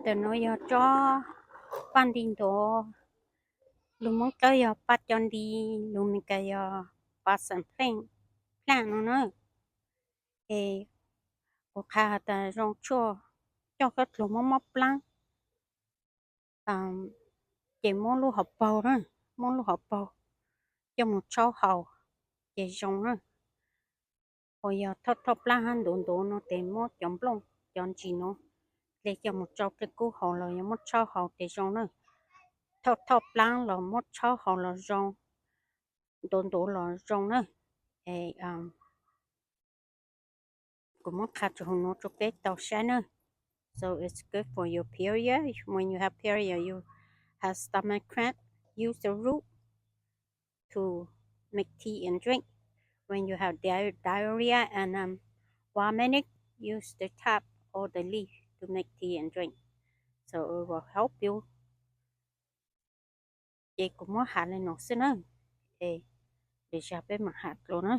Tớ nói cho pan din to lu mong cái pat chọn đi lu mình cái pat san plan nó nữa e có khá ta rong cho cái lu mong plan chỉ mong lu học bầu đó mong lu học bầu cho một cháu hậu chỉ rong nữa rồi thọ plan han đồn nó tem mốt chọn plong chọn chỉ nó để cho một cháu cái cú hậu là một cháu hậu để rong nữa thọ plan là một cháu hậu là rong đồn là rong nữa e cũng mất khá cho nó chụp cái tàu xe nữa. So it's good for your period. When you have period, you have stomach cramp, use the root to make tea and drink. When you have diarrhea and vomiting, use the tap or the leaf to make tea and drink. So it will help you. Chị cũng mất hạt lên nó xin nữa. Để cho bé mà hạt luôn nữa.